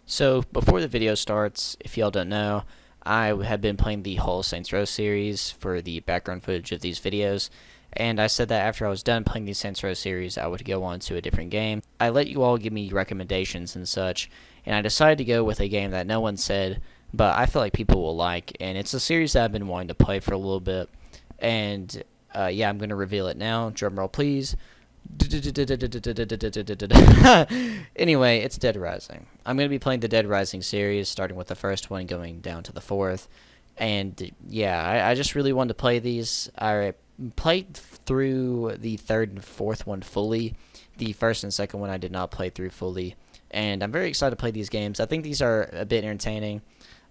So before the video starts, if y'all don't know, I have been playing the whole Saints Row series for the background footage of these videos, and I said that after I was done playing the Saints Row series, I would go on to a different game. I let you all give me recommendations and such, and I decided to go with a game that no one said, but I feel like people will like, and it's a series that I've been wanting to play for a little bit, and yeah, I'm going to reveal it now. Drumroll please. Anyway, it's Dead Rising. I'm going to be playing the Dead Rising series, starting with the first one, going down to the fourth. And yeah, I just really wanted to play these. I played through the third and fourth one fully. The first and second one I did not play through fully. And I'm very excited to play these games. I think these are a bit entertaining.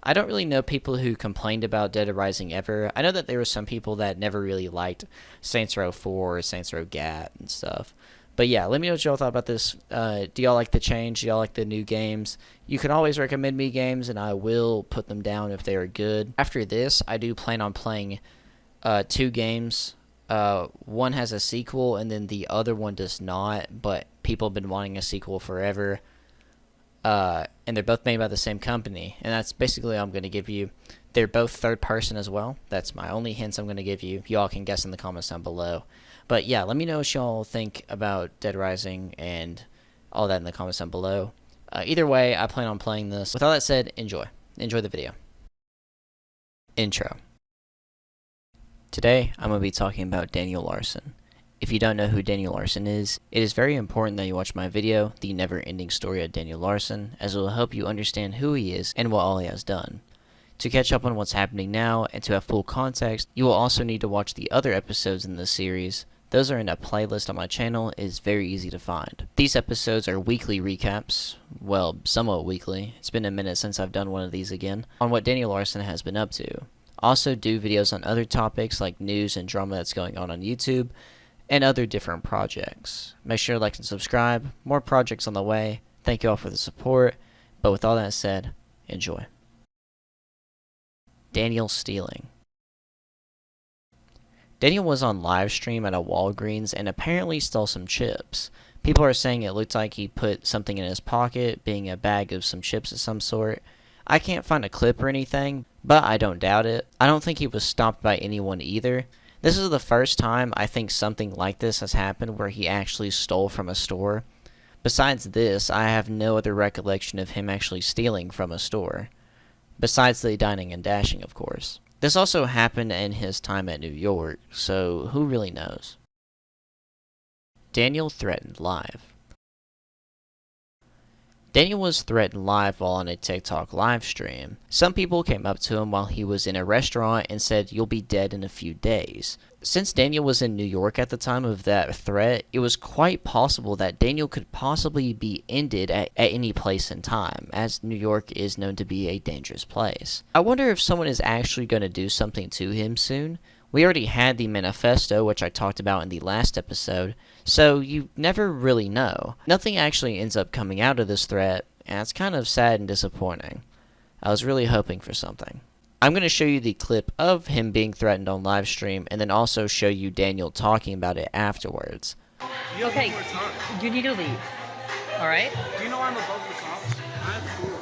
I don't really know people who complained about Dead Rising ever. I know that there were some people that never really liked Saints Row 4 or Saints Row GAT and stuff. But yeah, let me know what y'all thought about this. Do y'all like the change? Do y'all like the new games? You can always recommend me games, and I will put them down if they are good. After this, I do plan on playing two games. One has a sequel, and then the other one does not, but people have been wanting a sequel forever. And they're both made by the same company, and that's basically all I'm going to give you. They're both third person as well. That's my only hints I'm going to give you. Y'all can guess in the comments down below. But yeah, let me know what y'all think about Dead Rising and all that in the comments down below. Either way, I plan on playing this. With all that said, enjoy. Enjoy the video. Intro. Today, I'm going to be talking about Daniel Larson. If you don't know who Daniel Larson is, it is very important that you watch my video, The Never-Ending Story of Daniel Larson, as it will help you understand who he is and what all he has done. To catch up on what's happening now and to have full context, you will also need to watch the other episodes in this series. Those are in a playlist on my channel. It is very easy to find. These episodes are weekly recaps, well, somewhat weekly. It's been a minute since I've done one of these again, on what Daniel Larson has been up to. Also do videos on other topics like news and drama that's going on YouTube, and other different projects. Make sure to like and subscribe. More projects on the way. Thank you all for the support. But with all that said, enjoy. Daniel stealing. Daniel was on live stream at a Walgreens and apparently stole some chips. People are saying it looked like he put something in his pocket, being a bag of some chips of some sort. I can't find a clip or anything, but I don't doubt it. I don't think he was stopped by anyone either. This is the first time I think something like this has happened where he actually stole from a store. Besides this, I have no other recollection of him actually stealing from a store. Besides the dining and dashing, of course. This also happened in his time at New York, so who really knows? Daniel threatened live. Daniel was threatened live while on a TikTok live stream. Some people came up to him while he was in a restaurant and said, "You'll be dead in a few days." Since Daniel was in New York at the time of that threat, it was quite possible that Daniel could possibly be ended at any place in time, as New York is known to be a dangerous place. I wonder if someone is actually going to do something to him soon. We already had the manifesto, which I talked about in the last episode, so you never really know. Nothing actually ends up coming out of this threat, and it's kind of sad and disappointing. I was really hoping for something. I'm going to show you the clip of him being threatened on live stream, and then also show you Daniel talking about it afterwards. Okay, you need to leave. Alright? Do you know I'm above the cops? I'm cool.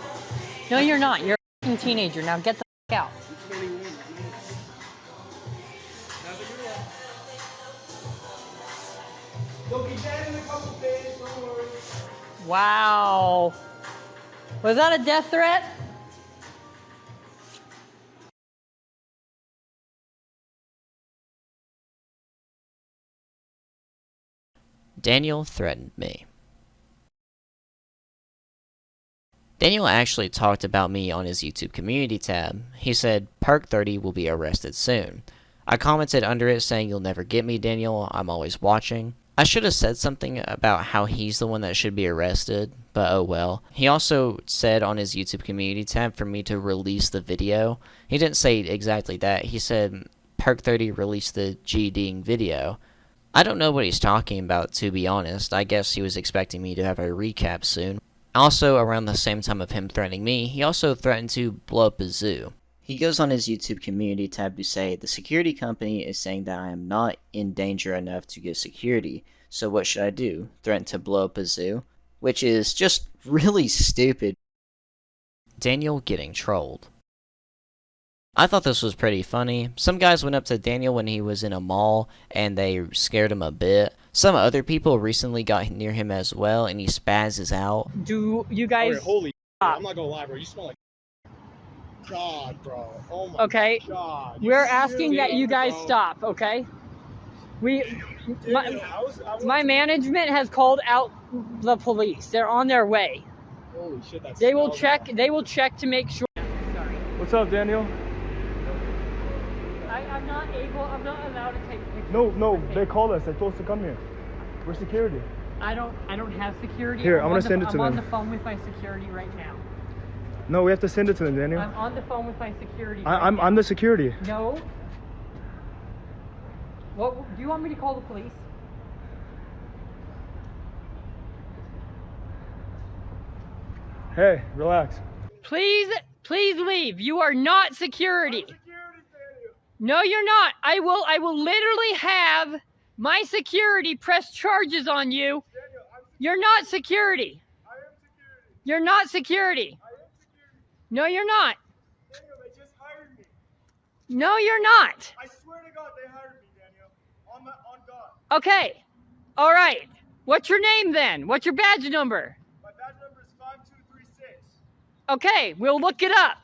No, you're not. You're a f***ing teenager. Now get the f*** out. You'll be dead in a couple days, don't worry. Wow. Was that a death threat? Daniel threatened me. Daniel actually talked about me on his YouTube community tab. He said, "PERK 30 will be arrested soon." I commented under it saying, "You'll never get me, Daniel. I'm always watching." I should have said something about how he's the one that should be arrested, but oh well. He also said on his YouTube community tab for me to release the video. He didn't say exactly that. He said, "PERK 30 released the GDing video." I don't know what he's talking about, to be honest. I guess he was expecting me to have a recap soon. Also, around the same time of him threatening me, he also threatened to blow up a zoo. He goes on his YouTube community tab to say, "The security company is saying that I am not in danger enough to give security, so what should I do? Threaten to blow up a zoo?" Which is just really stupid. Daniel getting trolled. I thought this was pretty funny. Some guys went up to Daniel when he was in a mall and they scared him a bit. Some other people recently got near him as well and he spazzes out. Do you guys Okay, holy stop? I'm not gonna lie, bro. You smell like God, bro. Oh my Okay. God. We're asking that you guys stop, okay? My management has called out the police. They're on their way. Holy shit, that's They will check to make sure. Sorry. What's up, Daniel? I'm not allowed to take pictures. No, they called us. They told us to come here. We're security. I don't have security. Here, I'm gonna send it to them. I'm on the phone with my security right now. No, we have to send it to them, Daniel. I'm on the phone with my security. I'm the security. No. What do you want me to call the police? Hey, relax. Please leave. You are not security. No, you're not. I will literally have my security press charges on you. You're not security. You're not security. No, you're not. Daniel, they just hired me. No, you're not. I swear to God, they hired me, Daniel. On God. Okay. All right. What's your name then? What's your badge number? My badge number is 5236. Okay, we'll look it up.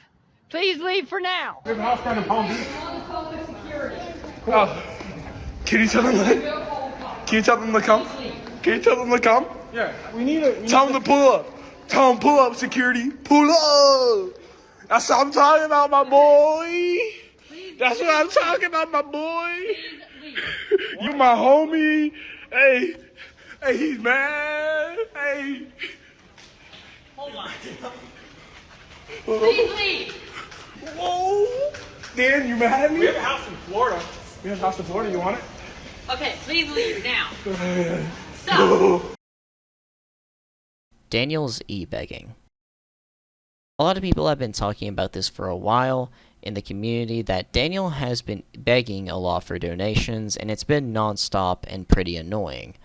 Please leave for now. We have a house down in Palm Beach. On the phone with security. Oh, can you tell them to come? Can you tell them to come? Yeah, Tell them to pull up. Tell them pull up, security. Pull up. That's what I'm talking about, my boy. That's what I'm talking about, my boy. You my homie. Hey, he's mad. Hey. Hold on. Please leave. Whoa. Dan, you mad at me? We have a house in Florida. We have a house in Florida. You want it? Okay, please leave now. Stop. Daniel's e-begging. A lot of people have been talking about this for a while in the community that Daniel has been begging a lot for donations and it's been non-stop and pretty annoying.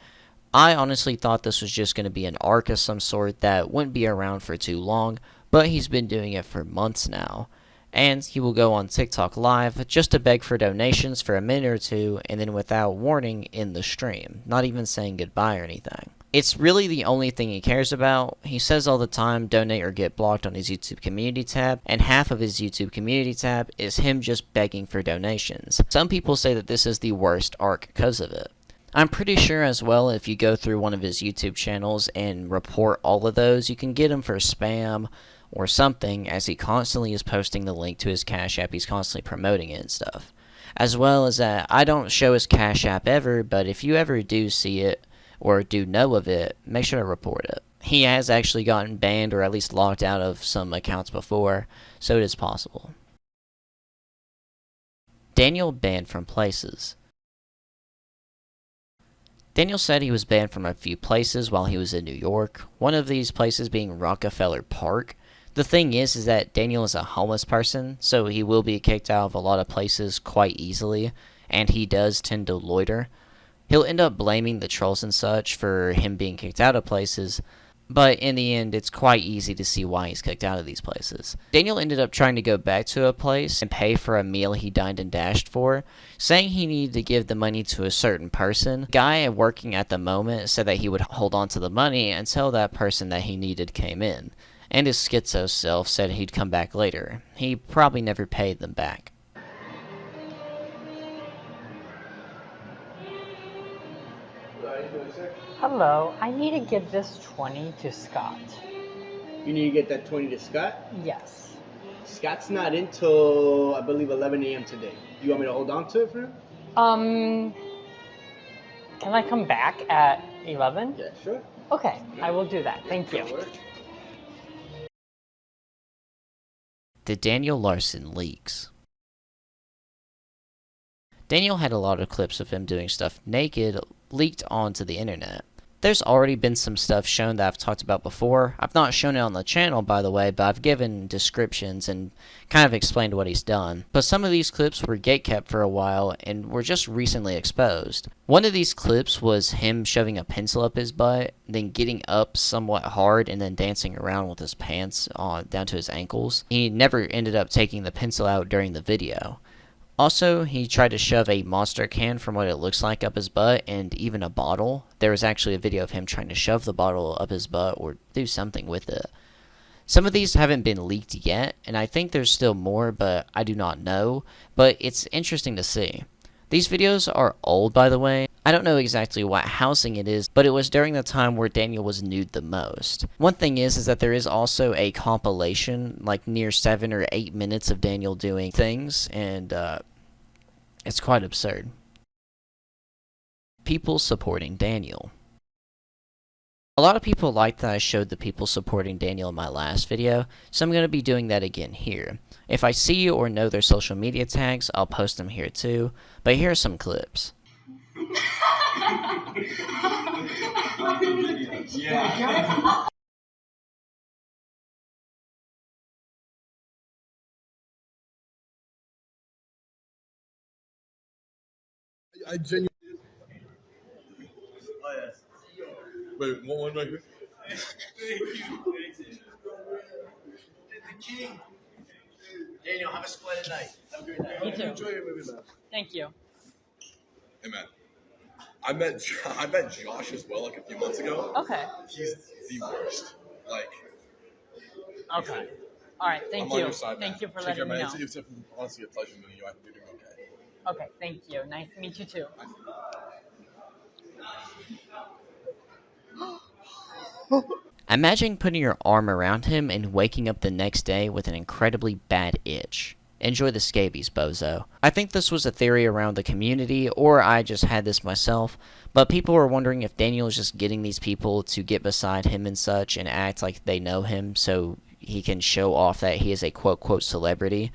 I honestly thought this was just going to be an arc of some sort that wouldn't be around for too long, but he's been doing it for months now. And he will go on TikTok Live just to beg for donations for a minute or two and then without warning end the stream, not even saying goodbye or anything. It's really the only thing he cares about. He says all the time donate or get blocked on his YouTube community tab, and half of his YouTube community tab is him just begging for donations. Some people say that this is the worst arc because of it. I'm pretty sure as well if you go through one of his YouTube channels and report all of those, you can get him for spam or something, as he constantly is posting the link to his Cash App. He's constantly promoting it and stuff. As well as that, I don't show his Cash App ever, but if you ever do see it or do know of it, make sure to report it. He has actually gotten banned or at least locked out of some accounts before, so it is possible. Daniel banned from places. Daniel said he was banned from a few places while he was in New York, one of these places being Rockefeller Park. The thing is that Daniel is a homeless person, so he will be kicked out of a lot of places quite easily, and he does tend to loiter. He'll end up blaming the trolls and such for him being kicked out of places, but in the end, it's quite easy to see why he's kicked out of these places. Daniel ended up trying to go back to a place and pay for a meal he dined and dashed for, saying he needed to give the money to a certain person. The guy working at the moment said that he would hold on to the money until that person that he needed came in, and his schizo self said he'd come back later. He probably never paid them back. Hello, I need to give this 20 to Scott. You need to get that 20 to Scott? Yes. Scott's not in till, I believe, 11 a.m. today. You want me to hold on to it for him? Can I come back at 11? Yeah, sure. Okay, I will do that. Thank you. The Daniel Larson leaks. Daniel had a lot of clips of him doing stuff naked leaked onto the internet. There's already been some stuff shown that I've talked about before. I've not shown it on the channel, by the way, but I've given descriptions and kind of explained what he's done. But some of these clips were gatekept for a while and were just recently exposed. One of these clips was him shoving a pencil up his butt, then getting up somewhat hard and then dancing around with his pants on down to his ankles. He never ended up taking the pencil out during the video. Also, he tried to shove a Monster can from what it looks like up his butt, and even a bottle. There was actually a video of him trying to shove the bottle up his butt or do something with it. Some of these haven't been leaked yet, and I think there's still more, but I do not know. But it's interesting to see. These videos are old, by the way. I don't know exactly what housing it is, but it was during the time where Daniel was nude the most. One thing is that there is also a compilation, like near 7 or 8 minutes of Daniel doing things, and it's quite absurd. People supporting Daniel. A lot of people liked that I showed the people supporting Daniel in my last video, so I'm going to be doing that again here. If I see or know their social media tags, I'll post them here too, but here are some clips. I genuinely. Oh, yes. Wait, one right here. Daniel, have a splendid night. Have a great night. You too. Enjoy your movie, man. Thank you. Hey, man. I met Josh as well like a few months ago. Okay. He's the worst. Like. Okay. All right. Thank I'm you. on your side, Thank man. you for Take care, letting me man. know. It's honestly a pleasure meeting you. I hope you're doing okay. Okay. Thank you. Nice to meet you too. Imagine putting your arm around him and waking up the next day with an incredibly bad itch. Enjoy the scabies, bozo. I think this was a theory around the community, or I just had this myself, but people were wondering if Daniel is just getting these people to get beside him and such and act like they know him so he can show off that he is a quote-quote celebrity,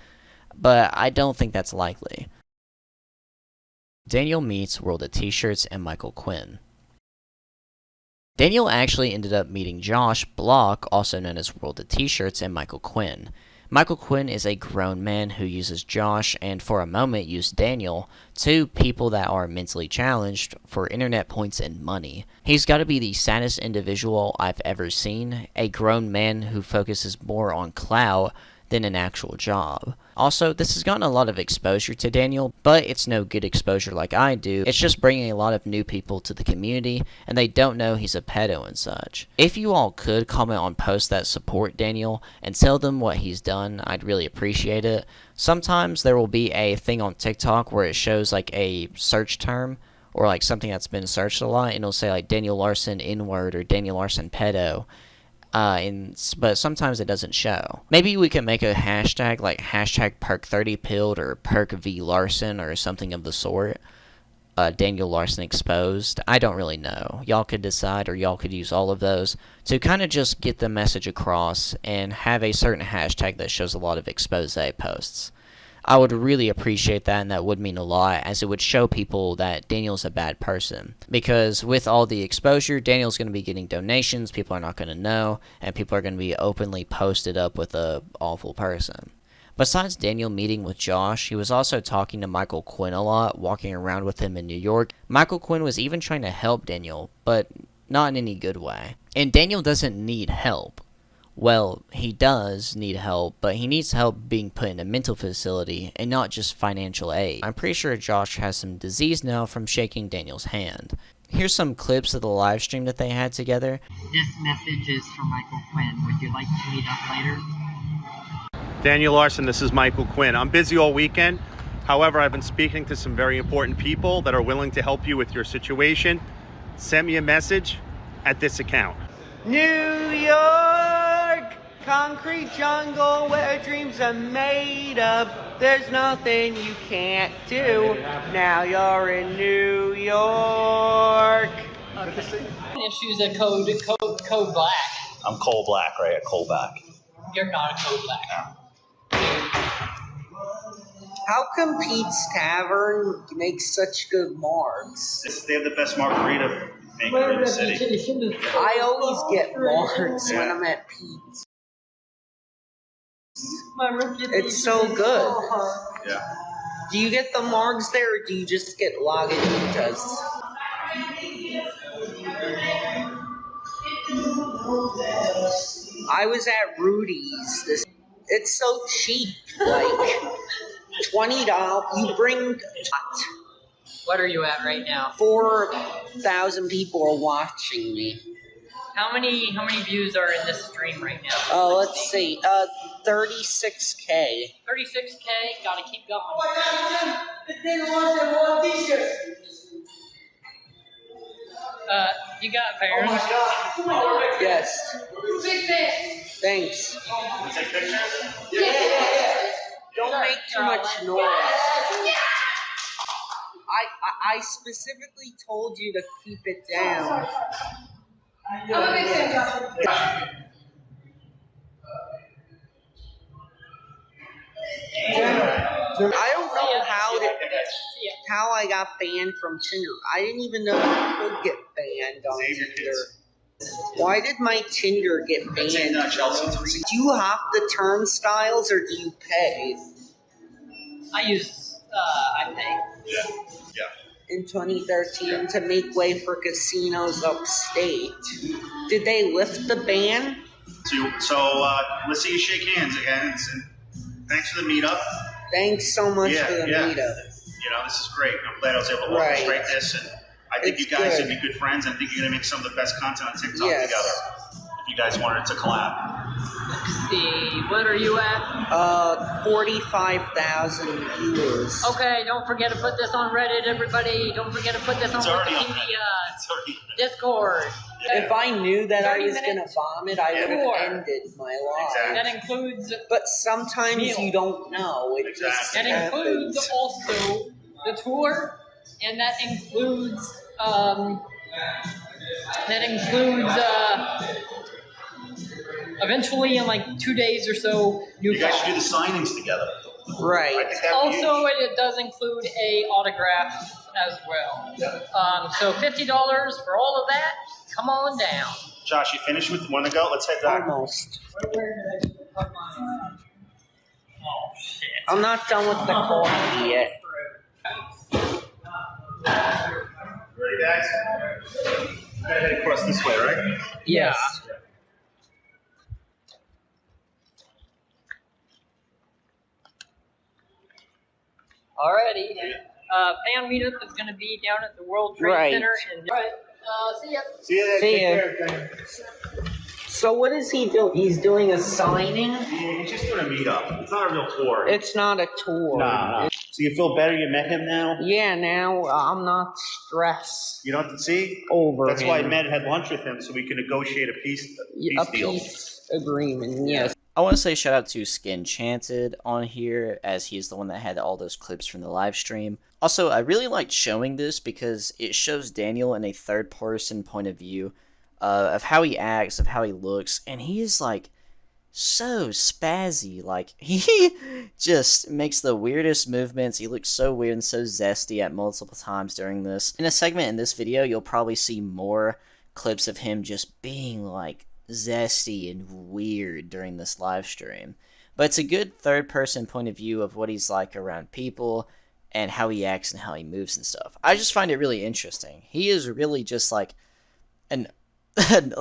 but I don't think that's likely. Daniel meets World of T-Shirts and Michael Quinn. Daniel actually ended up meeting Josh Block, also known as World of T-Shirts, and Michael Quinn. Michael Quinn is a grown man who uses Josh and for a moment used Daniel, two people that are mentally challenged, for internet points and money. He's got to be the saddest individual I've ever seen, a grown man who focuses more on clout than an actual job. Also, this has gotten a lot of exposure to Daniel, but it's no good exposure like I do. It's just bringing a lot of new people to the community, and they don't know he's a pedo and such. If you all could comment on posts that support Daniel and tell them what he's done, I'd really appreciate it. Sometimes there will be a thing on TikTok where it shows like a search term, or like something that's been searched a lot, and it'll say like Daniel Larson N-word or Daniel Larson pedo. But sometimes it doesn't show. Maybe we can make a hashtag like hashtag PERK30pilled or PERK v Larson or something of the sort. Daniel Larson exposed. I don't really know. Y'all could decide, or y'all could use all of those to kind of just get the message across and have a certain hashtag that shows a lot of expose posts. I would really appreciate that, and that would mean a lot, as it would show people that Daniel's a bad person. Because with all the exposure, Daniel's going to be getting donations, people are not going to know, and people are going to be openly posted up with a awful person. Besides Daniel meeting with Josh, he was also talking to Michael Quinn a lot, walking around with him in New York. Michael Quinn was even trying to help Daniel, but not in any good way. And Daniel doesn't need help. Well, he does need help, but he needs help being put in a mental facility and not just financial aid. I'm pretty sure Josh has some disease now from shaking Daniel's hand. Here's some clips of the live stream that they had together. This message is for Michael Quinn. Would you like to meet up later? Daniel Larson, this is Michael Quinn. I'm busy all weekend. However, I've been speaking to some very important people that are willing to help you with your situation. Send me a message at this account. New York, concrete jungle where dreams are made of. There's nothing you can't do. Now you're in New York. Okay. Issues a code black. I'm coal black, right? A coal back. You're not a code black. How come Pete's Tavern makes such good margs? They have the best margarita make it in the city. I always get margs when I'm at Pete's. It's so good. Yeah. Do you get the margs there, or do you just get Lagunitas? I was at Rudy's. It's so cheap. Like $20. You bring. What are you at right now? 4,000 people are watching me. How many views are in this stream right now? Let's see. 36K. 36K. Gotta keep going. You got Baron. Yes. Thanks. Don't make too much noise. I specifically told you to keep it down. I don't know how I got banned from Tinder. I didn't even know you could get banned on Tinder. Why did my Tinder get banned? Do you hop the turnstiles or do you pay? I pay. Yeah. In 2013 to make way for casinos upstate. Did they lift the ban? So let's see you shake hands again. Thanks for the meetup. Thanks so much for the meetup. You know, this is great. I'm glad I was able to orchestrate this, and I think you guys would be good friends. I think you're going to make some of the best content on TikTok together. If you guys wanted to collab. Let's see, what are you at? 45,000 viewers. Okay, don't forget to put this on Reddit, everybody. Don't forget to put this on Wikipedia, Discord. Yeah. If I knew that I was going to vomit, I would have ended my life. Exactly. That includes... But sometimes you don't know. It just that includes also the tour, and that includes... eventually, in like 2 days or so, you guys should do the signings together. Right. Also, it does include a autograph as well. So $50 for all of that. Come on down. Josh, you finished with one to go? Let's head back. Almost. Oh shit! I'm not done with the coffee yet. Ready, guys? Gotta head across this way, right? Yes. Alrighty. Fan meetup is going to be down at the World Trade Center. See ya. See ya. So what does he do? He's doing a signing? He's just doing a meetup. It's not a real tour. It's not a tour. No. So you feel better? You met him now? Yeah, now I'm not stressed. You don't have to see? That's why I had lunch with him, so we can negotiate a peace deal. Peace agreement, yes. I want to say shout out to Skinchanted on here, as he's the one that had all those clips from the live stream. Also, I really liked showing this because it shows Daniel in a third-person point of view of how he acts, of how he looks, and he is like so spazzy. Like, he just makes the weirdest movements. He looks so weird and so zesty at multiple times during this. In a segment in this video, you'll probably see more clips of him just being like zesty and weird during this live stream. But it's a good third-person point of view of what he's like around people and how he acts and how he moves and stuff. I just find it really interesting. He is really just like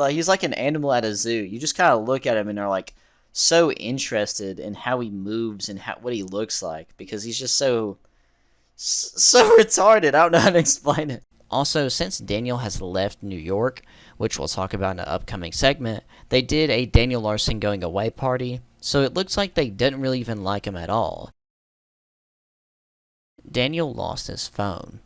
he's like an animal at a zoo. You just kind of look at him and are like so interested in how he moves and what he looks like, because he's just so retarded. I don't know how to explain it. Also, since Daniel has left New York, which we'll talk about in an upcoming segment, they did a Daniel Larson going away party, so it looks like they didn't really even like him at all. Daniel lost his phone.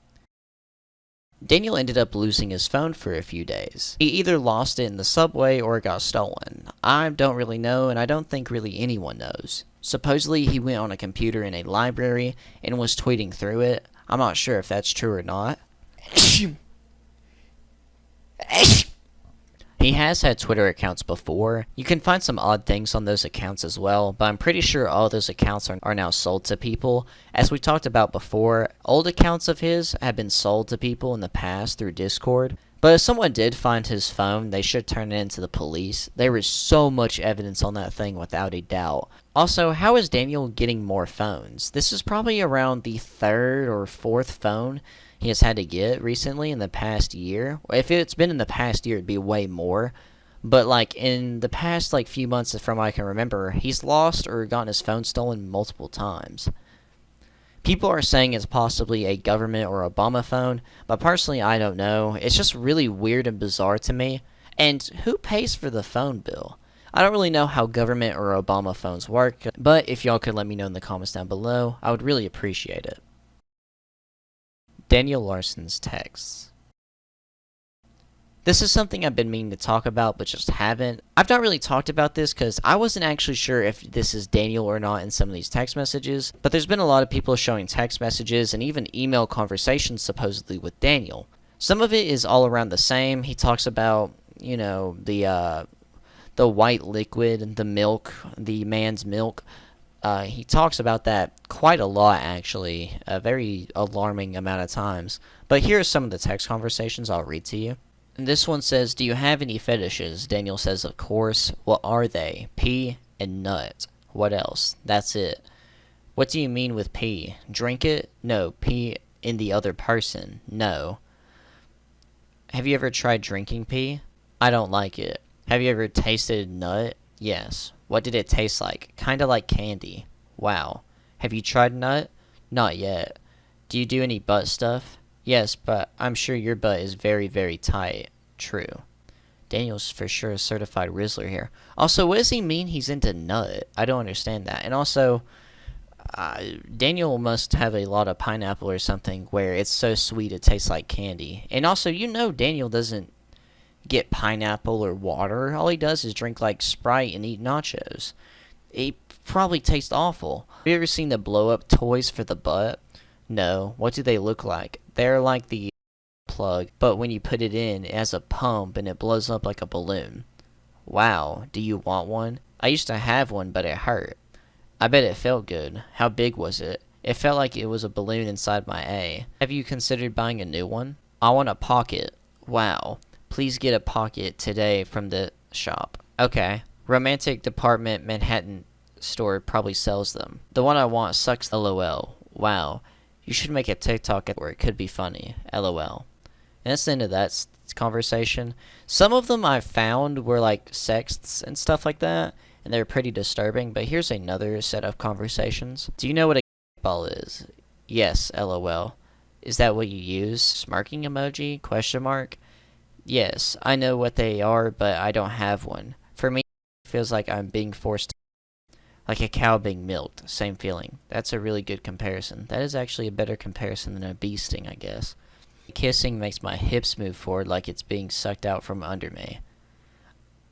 Daniel ended up losing his phone for a few days. He either lost it in the subway or it got stolen. I don't really know, and I don't think really anyone knows. Supposedly he went on a computer in a library and was tweeting through it. I'm not sure if that's true or not. He has had Twitter accounts before. You can find some odd things on those accounts as well, but I'm pretty sure all those accounts are now sold to people. As we talked about before, old accounts of his have been sold to people in the past through Discord, But if someone did find his phone, they should turn it into the police. There is so much evidence on that thing without a doubt. Also, how is Daniel getting more phones? This is probably around the 3rd or 4th phone he has had to get recently in the past year. If it's been in the past year, it'd be way more. But like in the past like few months from what I can remember, he's lost or gotten his phone stolen multiple times. People are saying it's possibly a government or Obama phone, but personally I don't know. It's just really weird and bizarre to me. And who pays for the phone bill? I don't really know how government or Obama phones work, but if y'all could let me know in the comments down below, I would really appreciate it. Daniel Larson's texts. This is something I've been meaning to talk about, but just haven't. I've not really talked about this because I wasn't actually sure if this is Daniel or not in some of these text messages, but there's been a lot of people showing text messages and even email conversations supposedly with Daniel. Some of it is all around the same. He talks about, you know, the white liquid, the milk, the man's milk. He talks about that quite a lot, actually, a very alarming amount of times. But here are some of the text conversations I'll read to you. And this one says, do you have any fetishes? Daniel says, of course. What are they? Pee and nut. What else? That's it. What do you mean with pee? Drink it? No. Pee in the other person? No. Have you ever tried drinking pee? I don't like it. Have you ever tasted nut? Yes. What did it taste like? Kinda like candy. Wow. Have you tried nut? Not yet. Do you do any butt stuff? Yes, but I'm sure your butt is very, very tight. True. Daniel's for sure a certified Rizzler here. Also, what does he mean he's into nut? I don't understand that. And also, Daniel must have a lot of pineapple or something where it's so sweet it tastes like candy. And also, you know Daniel doesn't get pineapple or water. All he does is drink like Sprite and eat nachos. It probably tastes awful. Have you ever seen the blow-up toys for the butt? No. What do they look like? They're like the plug, but when you put it in, it has a pump and it blows up like a balloon. Wow, do you want one? I used to have one, but it hurt. I bet it felt good. How big was it? It felt like it was a balloon inside my A. Have you considered buying a new one? I want a pocket. Wow. Please get a pocket today from the shop. Okay. Romantic Department Manhattan store probably sells them. The one I want sucks, LOL. Wow. You should make a TikTok where it could be funny. LOL. And that's the end of that conversation. Some of them I found were like sexts and stuff like that, and they're pretty disturbing, but here's another set of conversations. Do you know what a ball is? Yes, LOL. Is that what you use? Smirking emoji? Question mark? Yes, I know what they are, but I don't have one. For me, it feels like I'm being forced to. Like a cow being milked. Same feeling. That's a really good comparison. That is actually a better comparison than a bee sting, I guess. Kissing makes my hips move forward like it's being sucked out from under me.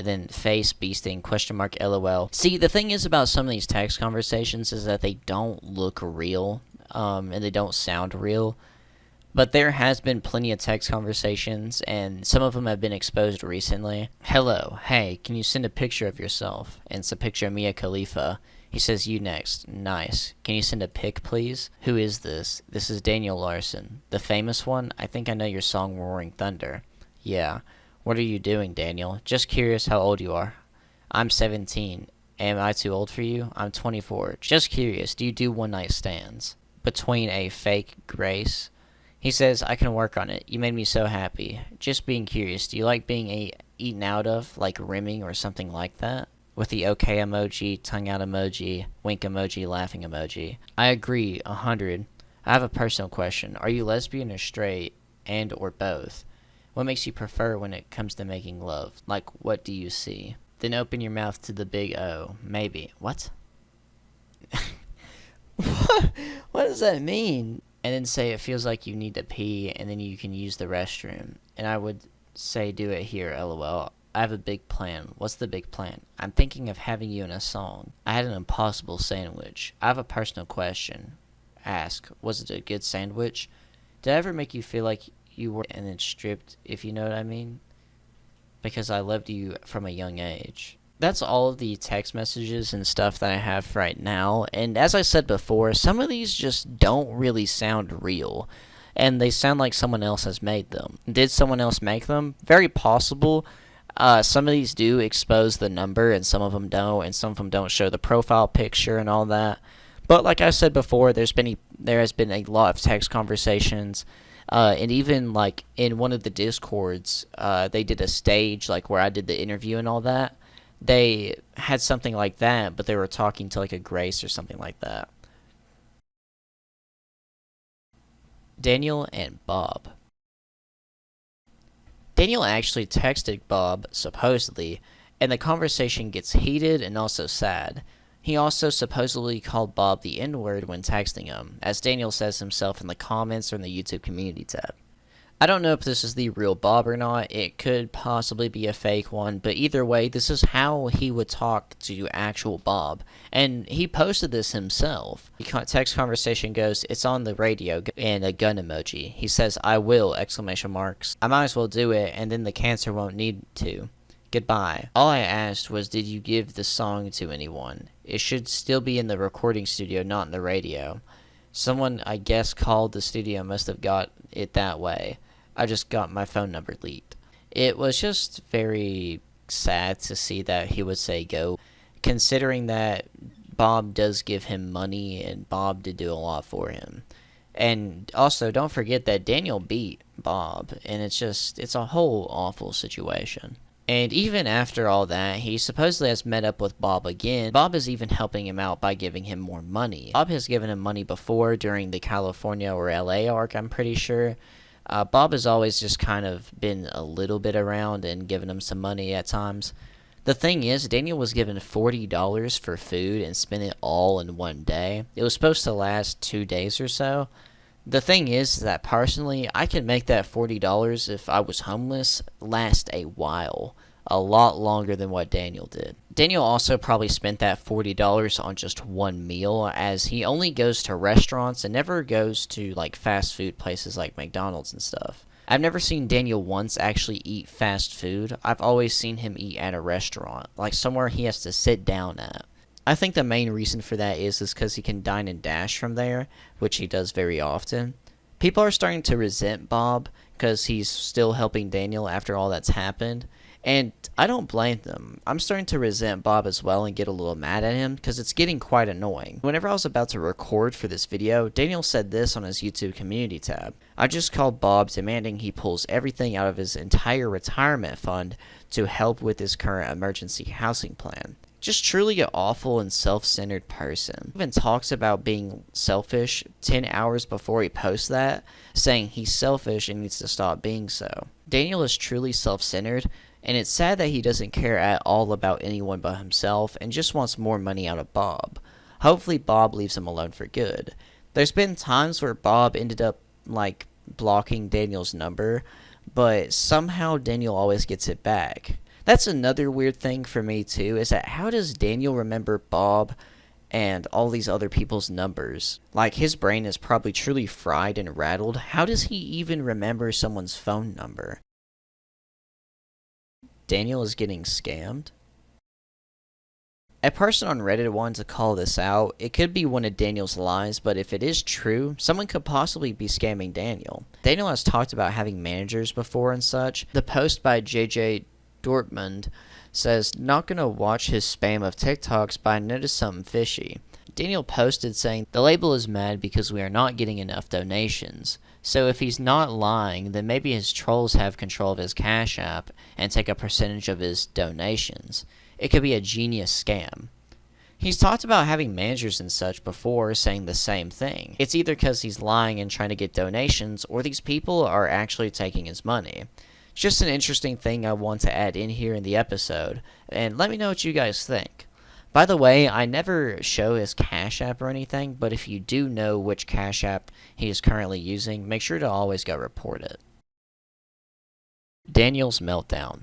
And then face, bee sting, question mark, LOL. See, the thing is about some of these text conversations is that they don't look real, and they don't sound real. But there has been plenty of text conversations, and some of them have been exposed recently. Hello, hey, can you send a picture of yourself? And it's a picture of Mia Khalifa. He says, you next. Nice. Can you send a pic, please? Who is this? This is Daniel Larson. The famous one? I think I know your song Roaring Thunder. Yeah. What are you doing, Daniel? Just curious how old you are. I'm 17. Am I too old for you? I'm 24. Just curious, do you do one-night stands? Between a fake Grace... He says, I can work on it. You made me so happy. Just being curious, do you like being eaten out of, like rimming or something like that? With the okay emoji, tongue out emoji, wink emoji, laughing emoji. I agree, 100. I have a personal question. Are you lesbian or straight, and or both? What makes you prefer when it comes to making love? Like, what do you see? Then open your mouth to the big O. Maybe. What? What does that mean? And then say it feels like you need to pee, and then you can use the restroom. And I would say do it here, LOL. I have a big plan. What's the big plan? I'm thinking of having you in a song. I had an impossible sandwich. I have a personal question. Ask, was it a good sandwich? Did I ever make you feel like you were and then stripped, if you know what I mean? Because I loved you from a young age. That's all of the text messages and stuff that I have right now. And as I said before, some of these just don't really sound real. and they sound like someone else has made them. Did someone else make them? Very possible. Some of these do expose the number, and some of them don't, and some of them don't show the profile picture and all that. But like I said before, there has been a lot of text conversations, and even like in one of the Discords, they did a stage like where I did the interview and all that. They had something like that, but they were talking to like a Grace or something like that. Daniel and Bob. Daniel actually texted Bob, supposedly, and the conversation gets heated and also sad. He also supposedly called Bob the N-word when texting him, as Daniel says himself in the comments or in the YouTube community tab. I don't know if this is the real Bob or not. It could possibly be a fake one, but either way, this is how he would talk to actual Bob. And he posted this himself. The text conversation goes, "It's on the radio," and a gun emoji. He says, "I will!" exclamation marks. "I might as well do it, and then the cancer won't need to. Goodbye. All I asked was, did you give the song to anyone? It should still be in the recording studio, not in the radio. Someone, I guess, called the studio, must have got it that way. I just got my phone number leaked." It was just very sad to see that he would say go, considering that Bob does give him money and Bob did do a lot for him. And also, don't forget that Daniel beat Bob, and it's a whole awful situation. And even after all that, he supposedly has met up with Bob again. Bob is even helping him out by giving him more money. Bob has given him money before during the California or LA arc, I'm pretty sure. Bob has always just kind of been a little bit around and given him some money at times. The thing is, Daniel was given $40 for food and spent it all in one day. It was supposed to last 2 days or so. The thing is that personally, I could make that $40 if I was homeless last a while. A lot longer than what Daniel did. Daniel also probably spent that $40 on just one meal, as he only goes to restaurants and never goes to like fast food places like McDonald's and stuff. I've never seen Daniel once actually eat fast food. I've always seen him eat at a restaurant, like somewhere he has to sit down at. I think the main reason for that is because he can dine and dash from there, which he does very often. People are starting to resent Bob because he's still helping Daniel after all that's happened. And I don't blame them. I'm starting to resent Bob as well and get a little mad at him because it's getting quite annoying. Whenever I was about to record for this video, Daniel said this on his YouTube community tab. "I just called Bob demanding he pulls everything out of his entire retirement fund to help with his current emergency housing plan." Just truly an awful and self-centered person. He even talks about being selfish 10 hours before he posts that, saying he's selfish and needs to stop being so. Daniel is truly self-centered, and it's sad that he doesn't care at all about anyone but himself and just wants more money out of Bob. Hopefully Bob leaves him alone for good. There's been times where Bob ended up like blocking Daniel's number, but somehow Daniel always gets it back. That's another weird thing for me too, is that how does Daniel remember Bob and all these other people's numbers? Like, his brain is probably truly fried and rattled. How does he even remember someone's phone number? Daniel is getting scammed? A person on Reddit wanted to call this out. It could be one of Daniel's lies, but if it is true, someone could possibly be scamming Daniel. Daniel has talked about having managers before and such. The post by JJ Dortmund says, "Not gonna watch his spam of TikToks, but I noticed something fishy." Daniel posted saying, "The label is mad because we are not getting enough donations. So if he's not lying, then maybe his trolls have control of his Cash App and take a percentage of his donations. It could be a genius scam." He's talked about having managers and such before, saying the same thing. It's either because he's lying and trying to get donations, or these people are actually taking his money. It's just an interesting thing I want to add in here in the episode, and let me know what you guys think. By the way, I never show his Cash App or anything, but if you do know which Cash App he is currently using, make sure to always go report it. Daniel's meltdown.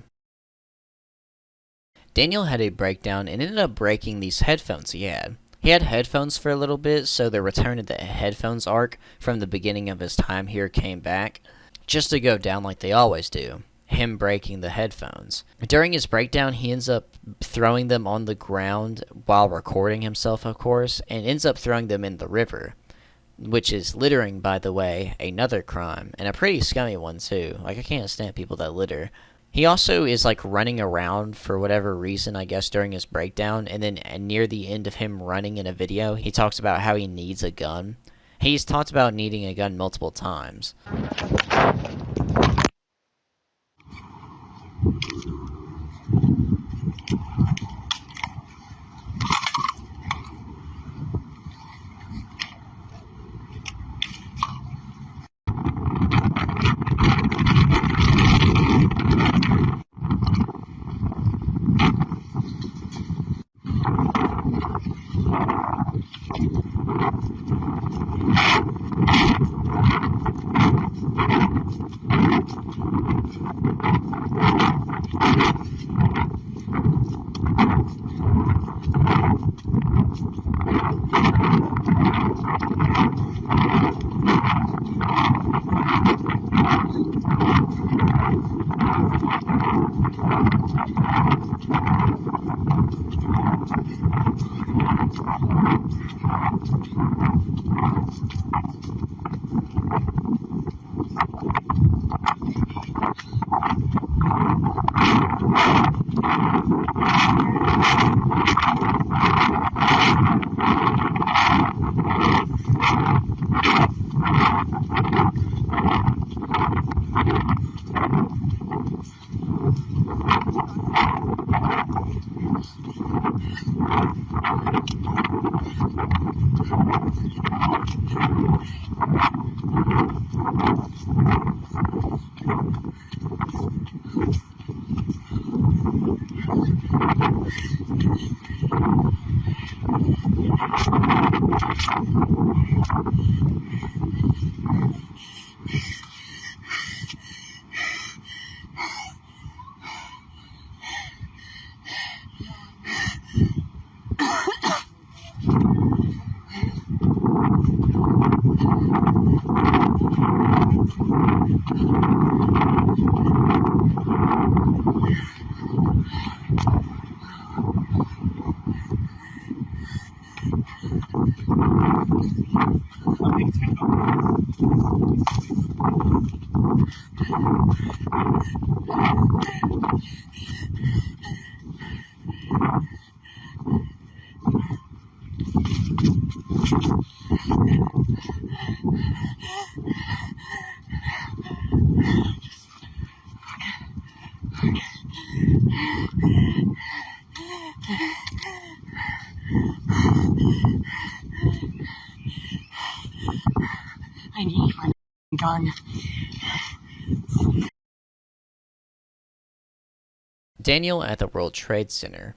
Daniel had a breakdown and ended up breaking these headphones he had. He had headphones for a little bit, so the return of the headphones arc from the beginning of his time here came back, just to go down like they always do. Him breaking the headphones. During his breakdown, he ends up throwing them on the ground while recording himself, of course, and ends up throwing them in the river. which is littering, by the way, another crime, and a pretty scummy one too. Like, I can't stand people that litter. He also is like running around for whatever reason, I guess, during his breakdown, and then near the end of him running in a video, he talks about how he needs a gun. He's talked about needing a gun multiple times. I need my gun. Daniel at the World Trade Center.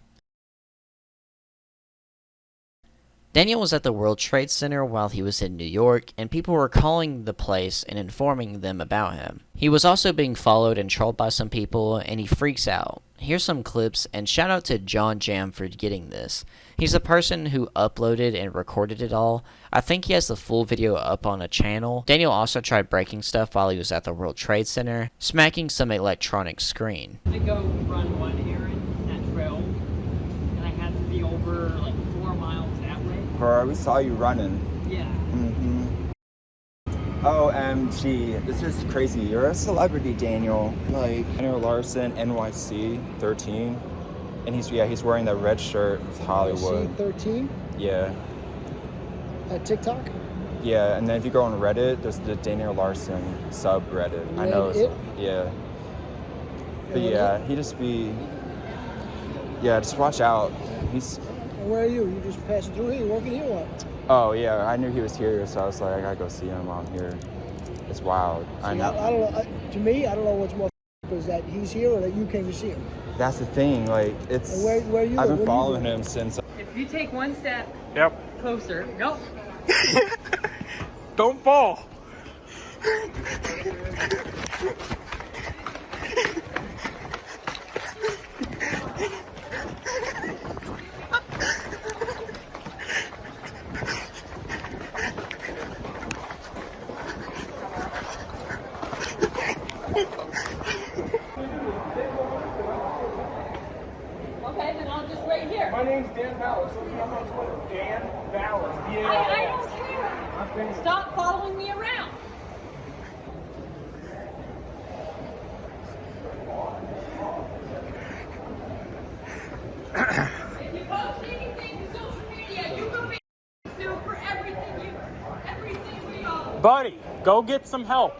Daniel was at the World Trade Center while he was in New York, and people were calling the place and informing them about him. He was also being followed and trolled by some people, and he freaks out. Here's some clips, and shout out to John Jam for getting this. He's the person who uploaded and recorded it all. I think he has the full video up on a channel. Daniel also tried breaking stuff while he was at the World Trade Center, smacking some electronic screen. I go run one errand at 12, and I had to be over like 4 miles that way. Bro, we saw you running. Yeah. OMG, this is crazy. You're a celebrity, Daniel. Like, Daniel Larson, NYC 13. And he's wearing that red shirt with Hollywood. NYC 13? Yeah. TikTok? Yeah, and then if you go on Reddit, there's the Daniel Larson subreddit. I know it's, yeah. But yeah, he just be, yeah, just watch out. He's. Where are you? You just passing through here? You working here or what? Oh yeah, I knew he was here, so I was like, I gotta go see him while I'm here. It's wild. See, I don't know. To me, I don't know what's more is that he's here or that you came to see him. That's the thing. Like, it's. And where you? I've been following him since. If you take one step closer, nope. Don't fall. Okay, then I'll just wait here. My name's Dan Ballas. Look me up on Twitter. Dan Ballas. I don't care. Stop following me around. If you post anything to social media, you will be sued for everything we own. Buddy, go get some help.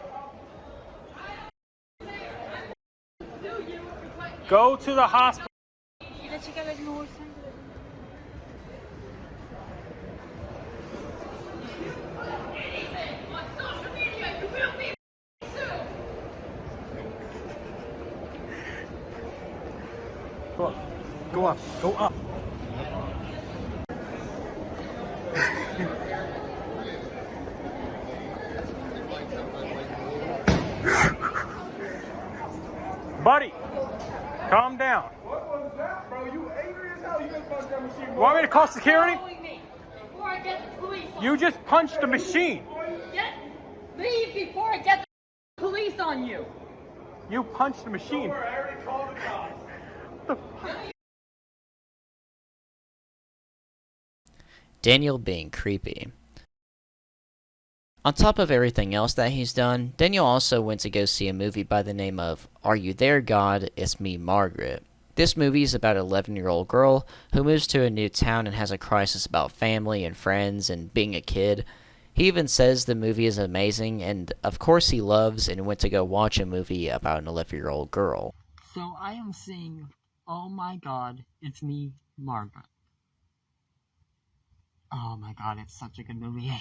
Go to the hospital. Anything on social media, you will be sued. Go up. Go up. Go up. Buddy, calm down. What was that, bro? You angry as hell? You just punched that machine. Want me to call security? Following me before I get the police on You just punched the machine. Leave before I get the police on you. You punched the machine. I already called the cops. What the fuck? Daniel being creepy. On top of everything else that he's done, Daniel also went to go see a movie by the name of Are You There, God? It's Me, Margaret. This movie is about an 11-year-old girl who moves to a new town and has a crisis about family and friends and being a kid. He even says the movie is amazing, and of course he loves and went to go watch a movie about an 11-year-old girl. So I am seeing, oh my god, it's me, Margaret. Oh my god, it's such a good movie.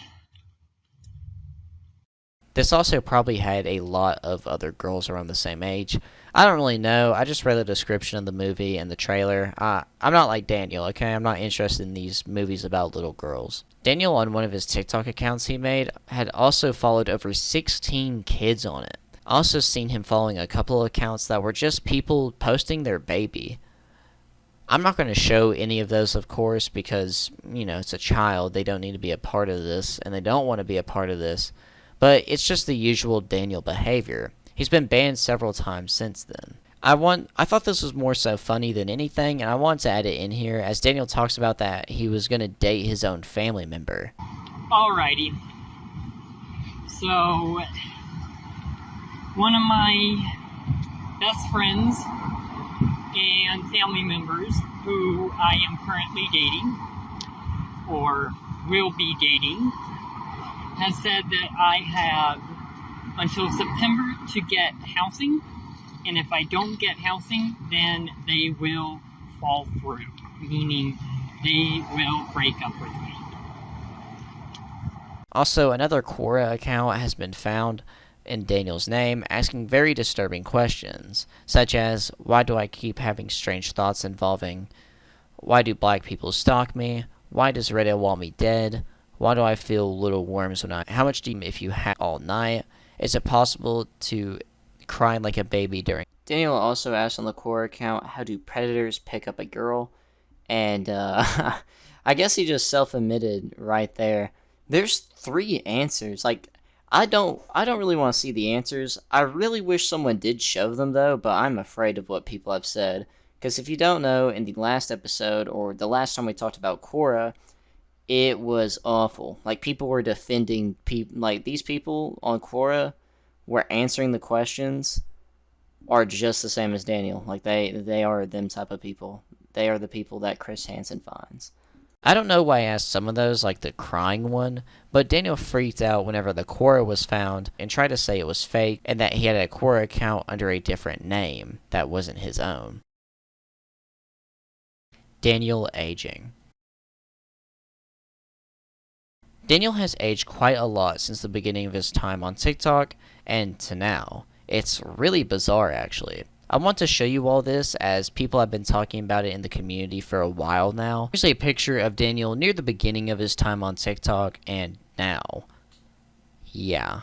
This also probably had a lot of other girls around the same age. I don't really know. I just read the description of the movie and the trailer. I'm not like Daniel, okay? I'm not interested in these movies about little girls. Daniel, on one of his TikTok accounts he made, had also followed over 16 kids on it. I also seen him following a couple of accounts that were just people posting their baby. I'm not going to show any of those, of course, because, you know, it's a child. They don't need to be a part of this, and they don't want to be a part of this. But it's just the usual Daniel behavior. He's been banned several times since then. I thought this was more so funny than anything, and I wanted to add it in here as Daniel talks about that he was going to date his own family member. Alrighty. So, one of my best friends and family members who I am currently dating, or will be dating, has said that I have until September to get housing, and if I don't get housing, then they will fall through, meaning they will break up with me. Also, another Quora account has been found in Daniel's name asking very disturbing questions, such as, why do I keep having strange thoughts involving, why do black people stalk me, why does Reddit want me dead, why do I feel little worms when how much do you if you have all night, is it possible to cry like a baby during. Daniel also asked on the Quora account, how do predators pick up a girl, and I guess he just self-admitted right there. There's 3 answers. Like, I don't really want to see the answers. I really wish someone did show them though, but I'm afraid of what people have said. Because if you don't know, in the last episode, or the last time we talked about Quora, it was awful. Like, people were defending people. Like, these people on Quora were answering the questions are just the same as Daniel. Like, they are them type of people. They are the people that Chris Hansen finds. I don't know why I asked some of those, like the crying one, but Daniel freaked out whenever the Quora was found and tried to say it was fake and that he had a Quora account under a different name that wasn't his own. Daniel aging. Daniel has aged quite a lot since the beginning of his time on TikTok and to now. It's really bizarre, actually. I want to show you all this as people have been talking about it in the community for a while now. Here's a picture of Daniel near the beginning of his time on TikTok and now. Yeah,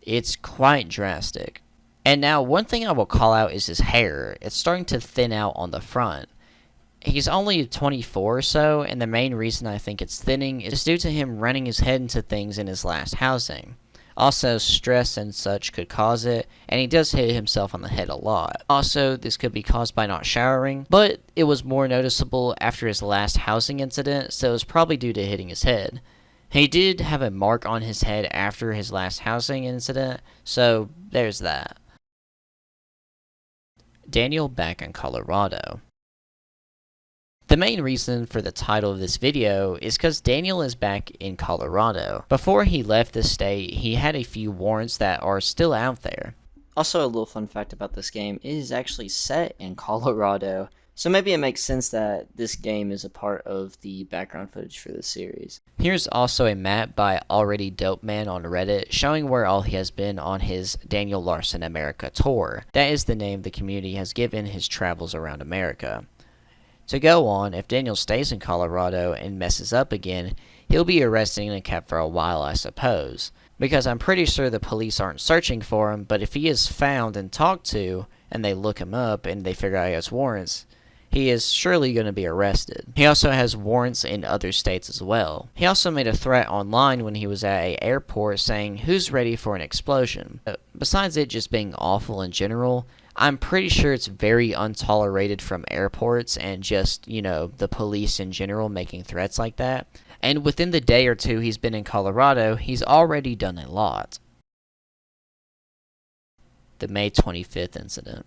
it's quite drastic. And now one thing I will call out is his hair. It's starting to thin out on the front. He's only 24 or so, and the main reason I think it's thinning is due to him running his head into things in his last housing. Also, stress and such could cause it, and he does hit himself on the head a lot. Also, this could be caused by not showering, but it was more noticeable after his last housing incident, so it was probably due to hitting his head. He did have a mark on his head after his last housing incident, so there's that. Daniel back in Colorado. The main reason for the title of this video is because Daniel is back in Colorado. Before he left the state, he had a few warrants that are still out there. Also, a little fun fact about this game, it is actually set in Colorado, so maybe it makes sense that this game is a part of the background footage for this series. Here's also a map by Already Dope Man on Reddit showing where all he has been on his Daniel Larson America tour. That is the name the community has given his travels around America. To go on, if Daniel stays in Colorado and messes up again, he'll be arrested and kept for a while, I suppose. Because I'm pretty sure the police aren't searching for him, but if he is found and talked to, and they look him up and they figure out he has warrants, he is surely going to be arrested. He also has warrants in other states as well. He also made a threat online when he was at an airport saying, "Who's ready for an explosion?" Besides it just being awful in general, I'm pretty sure it's very untolerated from airports and just, the police in general making threats like that. And within the day or two he's been in Colorado, he's already done a lot. The May 25th incident.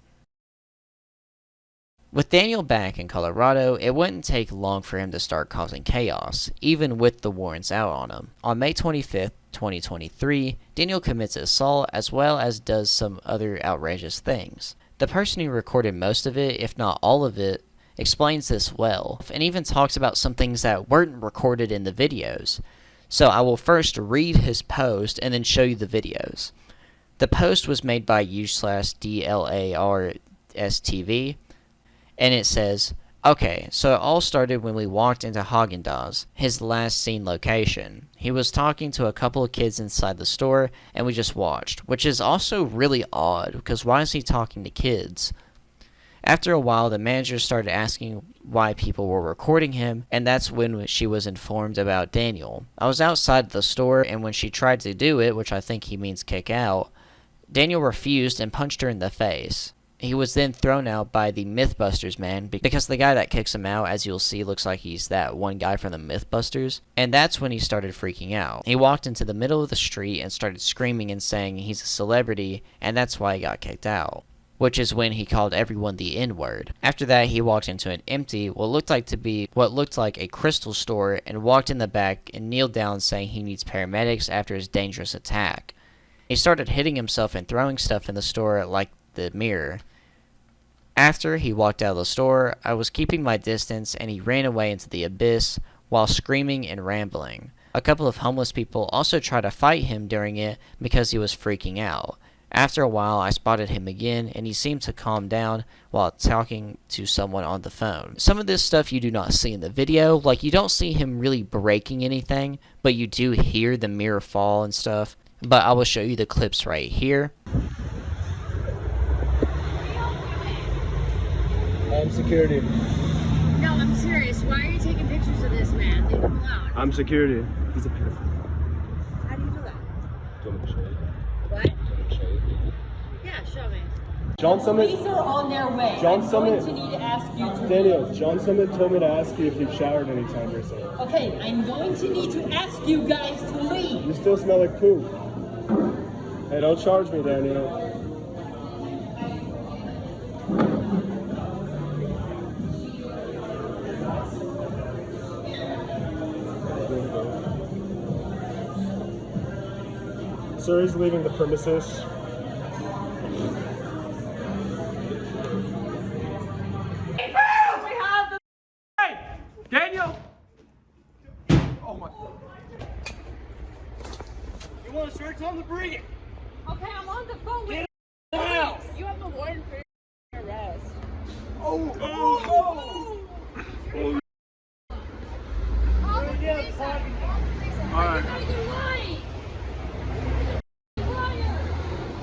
With Daniel back in Colorado, it wouldn't take long for him to start causing chaos, even with the warrants out on him. On May 25th, 2023, Daniel commits assault as well as does some other outrageous things. The person who recorded most of it, if not all of it, explains this well, and even talks about some things that weren't recorded in the videos. So I will first read his post and then show you the videos. The post was made by u/DLARSTV, and it says, "Okay, so it all started when we walked into Haagen-Dazs, his last seen location. He was talking to a couple of kids inside the store, and we just watched, which is also really odd, because why is he talking to kids? After a while, the manager started asking why people were recording him, and that's when she was informed about Daniel. I was outside the store, and when she tried to do it, which I think he means kick out, Daniel refused and punched her in the face. He was then thrown out by the Mythbusters man, because the guy that kicks him out, as you'll see, looks like he's that one guy from the Mythbusters, and that's when he started freaking out. He walked into the middle of the street and started screaming and saying he's a celebrity, and that's why he got kicked out, which is when he called everyone the N-word. After that, he walked into an empty, what looked like a crystal store, and walked in the back and kneeled down saying he needs paramedics after his dangerous attack. He started hitting himself and throwing stuff in the store like the mirror. After he walked out of the store, I was keeping my distance and he ran away into the abyss while screaming and rambling. A couple of homeless people also tried to fight him during it because he was freaking out. After a while, I spotted him again and he seemed to calm down while talking to someone on the phone. Some of this stuff you do not see in the video, like you don't see him really breaking anything, but you do hear the mirror fall and stuff. But I will show you the clips right here. I'm security. No, I'm serious. Why are you taking pictures of this man? Leave him alone. I'm security. He's a pedophile. How do you know that? Do you want me to show you? What? Do you want me to show you? Yeah, show me. John Summit. Police are on their way. John I'm Summit. going to need to ask you to Daniel, John Summit told me to ask you if you've showered any time recently. Okay, I'm going to need to ask you guys to leave. You still smell like poop. Hey, don't charge me, Daniel. Sir is leaving the premises. Hey, Daniel! Oh my. You want a shirt? Tell him to bring it. Okay, I'm on the phone with Now! you. Have a warrant for your arrest. Oh! All right. You're lying. Liar.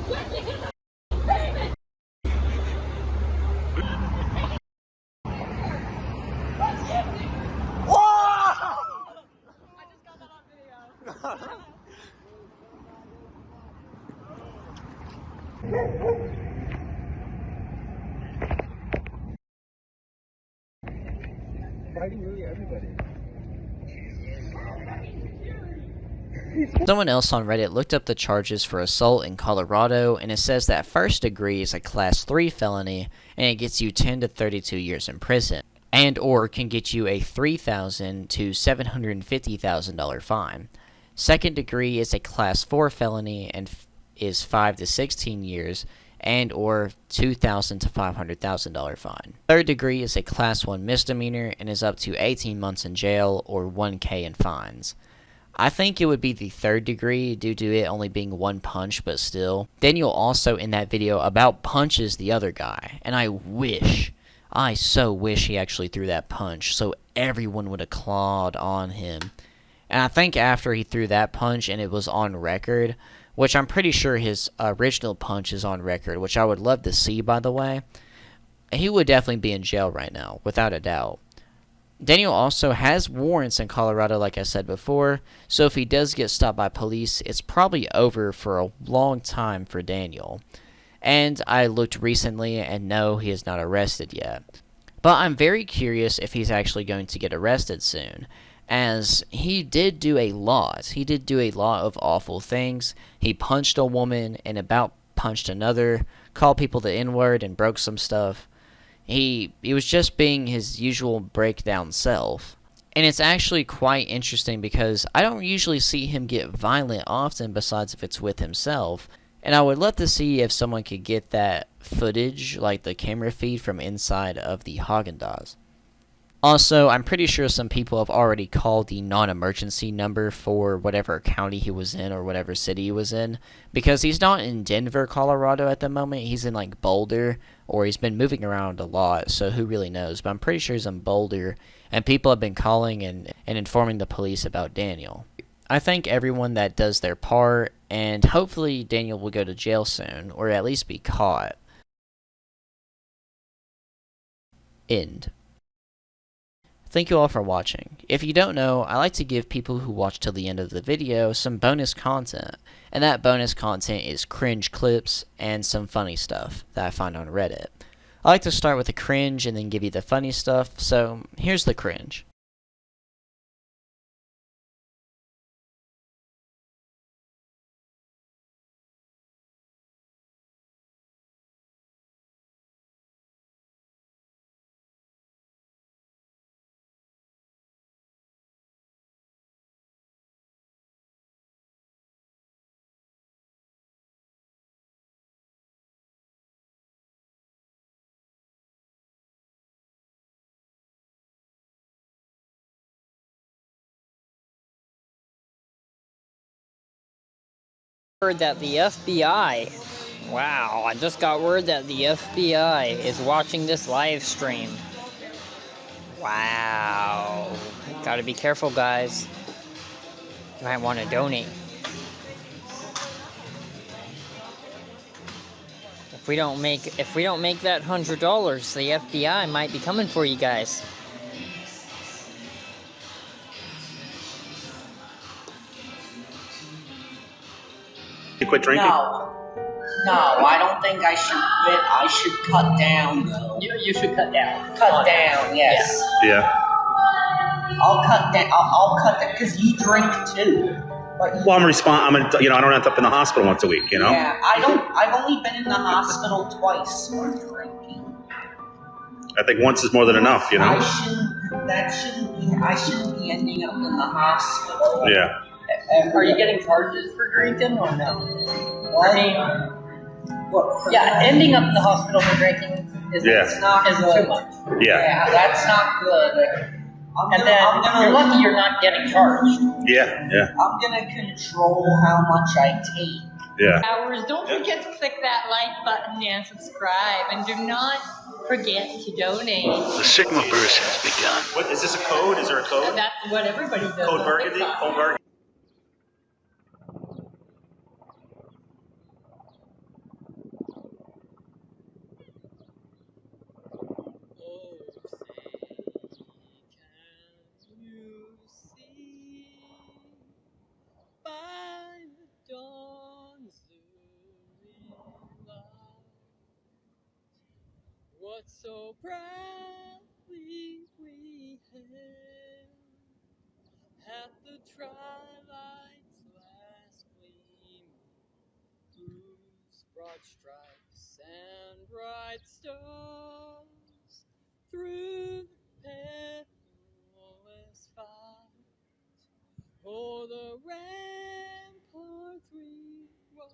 Get to the payment. Fighting really everybody. Someone else on Reddit looked up the charges for assault in Colorado, and it says that first degree is a class 3 felony, and it gets you 10 to 32 years in prison, and or can get you a $3,000 to $750,000 fine. Second degree is a class 4 felony and is 5 to 16 years, and or $2,000 to $500,000 fine. Third degree is a class 1 misdemeanor and is up to 18 months in jail or $1,000 in fines. I think it would be the third degree due to it only being one punch, but still. Daniel also in that video about punches the other guy, and I so wish he actually threw that punch so everyone would have clawed on him. And I think after he threw that punch and it was on record, which I'm pretty sure his original punch is on record, which I would love to see, by the way, he would definitely be in jail right now, without a doubt. Daniel also has warrants in Colorado, like I said before, so if he does get stopped by police, it's probably over for a long time for Daniel. And I looked recently and no, he is not arrested yet. But I'm very curious if he's actually going to get arrested soon, as he did do a lot. He did do a lot of awful things. He punched a woman and about punched another, called people the N-word and broke some stuff. He was just being his usual breakdown self. And it's actually quite interesting because I don't usually see him get violent often besides if it's with himself. And I would love to see if someone could get that footage, like the camera feed from inside of the Haagen-Dazs. Also, I'm pretty sure some people have already called the non-emergency number for whatever county he was in or whatever city he was in, because he's not in Denver, Colorado at the moment. He's in like Boulder, or he's been moving around a lot, so who really knows. But I'm pretty sure he's in Boulder, and people have been calling and informing the police about Daniel. I thank everyone that does their part, and hopefully Daniel will go to jail soon, or at least be caught. End. Thank you all for watching. If you don't know, I like to give people who watch till the end of the video some bonus content, and that bonus content is cringe clips and some funny stuff that I find on Reddit. I like to start with the cringe and then give you the funny stuff, so here's the cringe. Heard that the FBI, wow, I just got word that the FBI is watching this live stream. Wow, gotta be careful, guys. You might want to donate. If we don't make that $100, the FBI might be coming for you guys. You quit drinking? No, I don't think I should quit. I should cut down, though. You should cut down. Cut down, yes. Yeah. I'll cut down. I'll cut that because you drink too. But Well, I don't end up in the hospital once a week, you know? Yeah, I've only been in the hospital twice for drinking. I think once is more than enough, you know? I shouldn't be ending up in the hospital. Yeah. Are you getting charges for drinking or no? What? Yeah, ending up in the hospital for drinking is not too much. Yeah, that's not good. You're lucky you're not getting charged. Yeah. I'm gonna control how much I take. Yeah. Don't forget to click that like button and subscribe, and do not forget to donate. The Sigma burst has begun. What is this a code? Is there a code? That's what everybody does. Code Burgundy? Code Burgundy. What so proudly we hailed at the twilight's broad stripes and bright stars through the perilous fight. O'er the ramparts we watch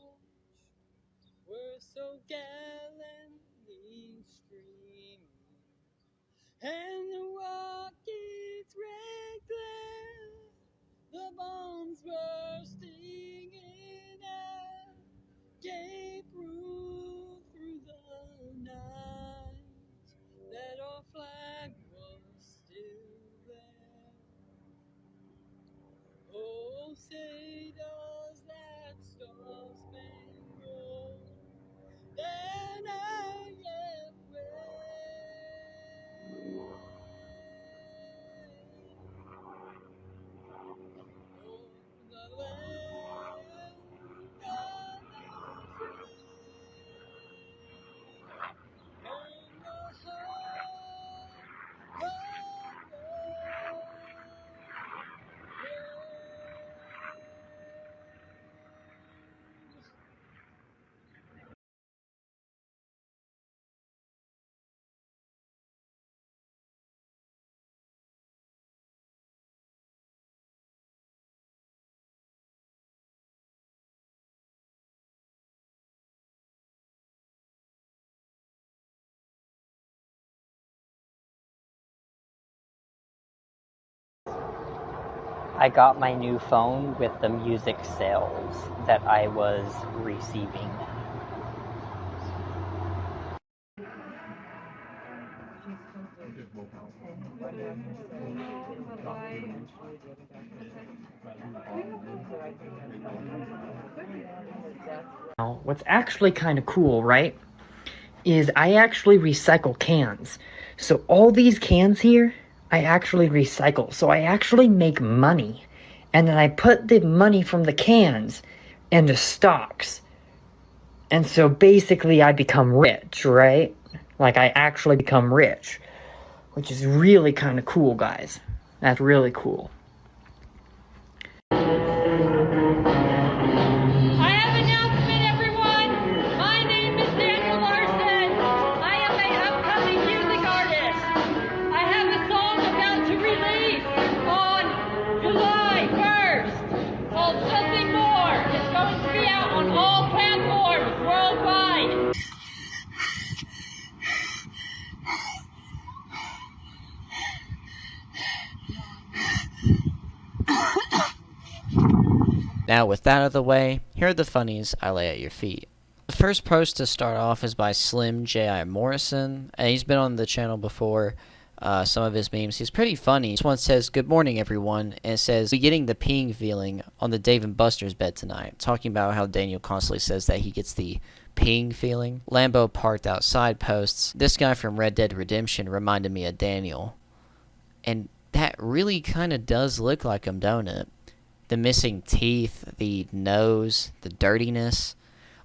were so gallantly streaming, and the rocket's red glare, the bombs bursting in air, gave proof through the night that our flag was still there. Oh, say does that star-spangled banner yet wave o'er the land of the free and the heart of I got my new phone with the music sales that I was receiving. Now, what's actually kind of cool, right, is I actually recycle cans. So all these cans here, I actually recycle. So I actually make money. And then I put the money from the cans into stocks. And so basically I become rich, right? Like I actually become rich. Which is really kind of cool, guys. That's really cool. I have an announcement, everyone. My name is Daniel Larson. I am an upcoming music artist. I have a song about to release on July 1st called Something More. It's going to be out on all platforms worldwide. Now, with that out of the way, here are the funnies I lay at your feet. The first post to start off is by Slim J.I. Morrison, and he's been on the channel before. Some of his memes, he's pretty funny. This one says, "Good morning, everyone," and it says, "We getting the peeing feeling on the Dave and Buster's bed tonight," talking about how Daniel constantly says that he gets the peeing feeling. Lambo Parked Outside posts, "This guy from Red Dead Redemption reminded me of Daniel," and that really kind of does look like him, don't it? The missing teeth, the nose, the dirtiness.